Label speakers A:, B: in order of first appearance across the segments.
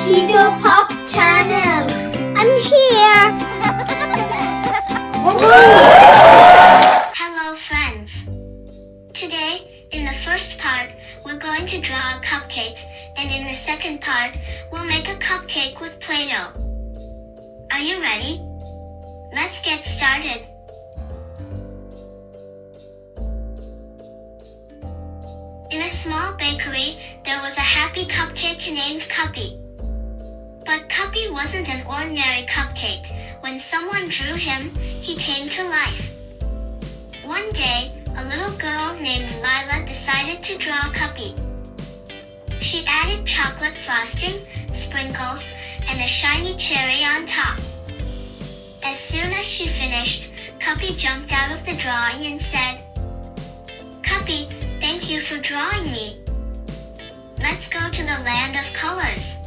A: Kiddo Pop channel.
B: I'm here.
C: Hello friends. Today, in the first part, we're going to draw a cupcake, and in the second part, we'll make a cupcake with Play-Doh. Are you ready? Let's get started. In a small bakery, there was a happy cupcake named Cuppy. But Cuppy wasn't an ordinary cupcake. When someone drew him, he came to life. One day, a little girl named Lila decided to draw Cuppy. She added chocolate frosting, sprinkles, and a shiny cherry on top. As soon as she finished, Cuppy jumped out of the drawing and said, "Cuppy, thank you for drawing me. Let's go to the land of colors."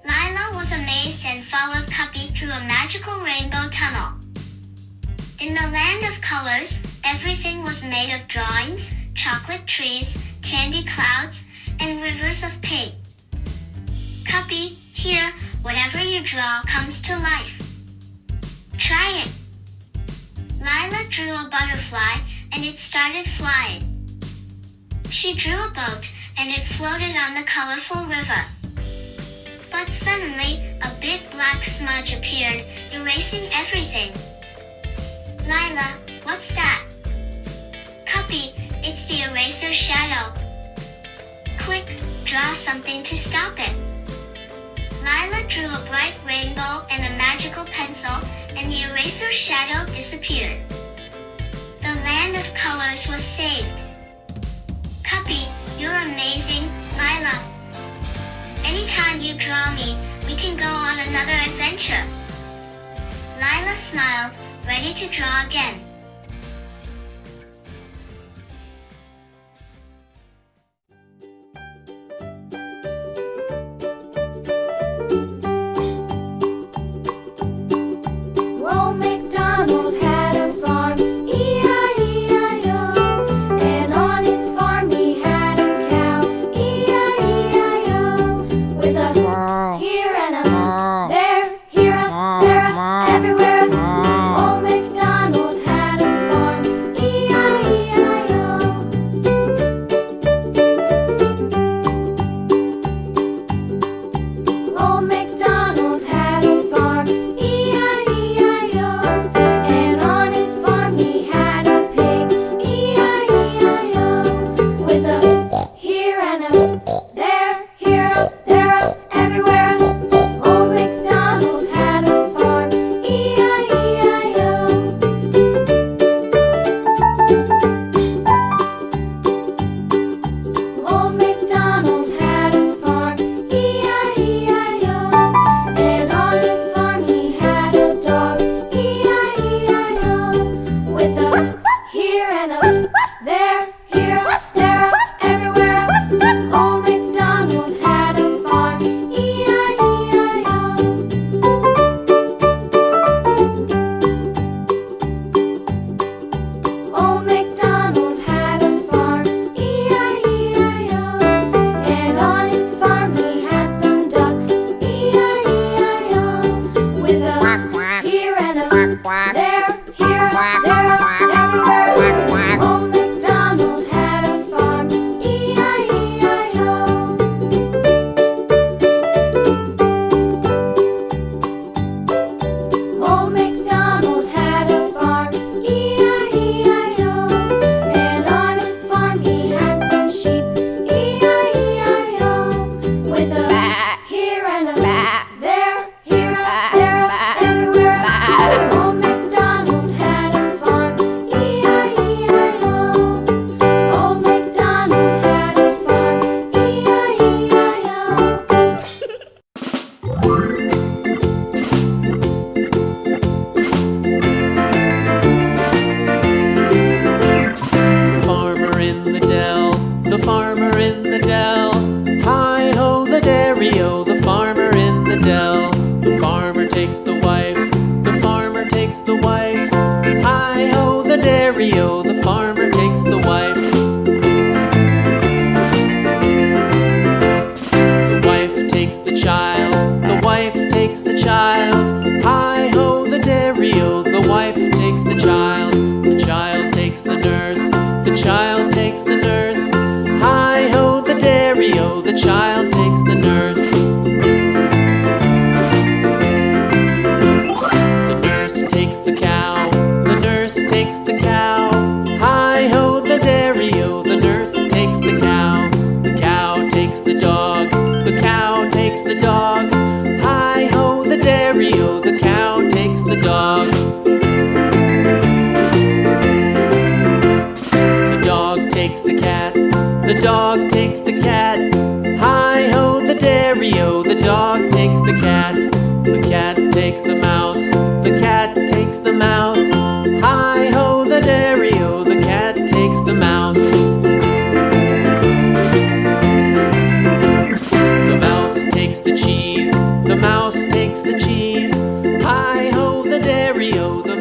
C: Lila was amazed and followed Cuppy through a magical rainbow tunnel. In the land of colors, everything was made of drawings, chocolate trees, candy clouds, and rivers of paint. Cuppy, here, whatever you draw comes to life. Try it. Lila drew a butterfly, and it started flying. She drew a boat, and it floated on the colorful river. But suddenly, a big black smudge appeared, erasing everything. Lila, what's that? Cuppy, it's the eraser shadow. Quick, draw something to stop it. Lila drew a bright rainbow and a magical pencil, and the eraser shadow disappeared. The land of colors was saved. Cuppy, you're amazing, Lila. Anytime you draw me, we can go on another adventure. Lila smiled, ready to draw again.
B: Old MacDonald had a farm, E-I-E-I-O. And on his farm he had a cow, E-I-E-I-O. With a here and a there, here a there a everywhere. Old MacDonald had a farm, E-I-E-I-O. Old MacDonald had a farm, E-I-E-I-O. And on his farm he had a pig, E-I-E-I-O. With a here and a there, here a there a everywhere. Old MacDonald had a farm, E-I-E-I-O. Old MacDonald had a farm, E-I-E-I-O. And on his farm he had a dog, E-I-E-I-O. With a here and a there, here a there a everywhere. Old MacDonald had a farm, E-I-E-I-O. Old MacDonald had a farm, E-I-E-I-O. And on his farm he had some ducks, E-I-E-I-O. With a here and a there, here a there a everywhere. Old MacDonald had a farm, E-I-E-I-O. Old MacDonald had a farm, E-I-E-I-O. And on his farm he had some sheep, E-I-E-I-O. With a here and a there, here a there a everywhere. Old MacDonald had a farm, E-I-E-I-O. Old MacDonald had a farm, E-I-E-I-O.
D: Farmer in the dell, the farmer in the dell. Hi-ho, the dairy-o, the farmer in the dell. The farmer takes the wife, the farmer takes the wife. Hi-ho, the dairy-o, the farmer takes the wife. The wife takes the child. child takes the nurse. The nurse takes the cow. The nurse takes the cow. Hi-ho the dairy-o, the nurse takes the cow. The cow takes the dog. The cow takes the dog. Hi-ho the dairy-o, the cow takes the dog. The dog takes the cat. The dog takes the cat. Hi-ho the dairy-o, the dog takes the cat. The cat takes the mouse. The cat takes the mouse. Hi-ho the dairy-o, the cat takes the mouse. The mouse takes the cheese. The mouse takes the cheese. Hi-ho the dairy-o, the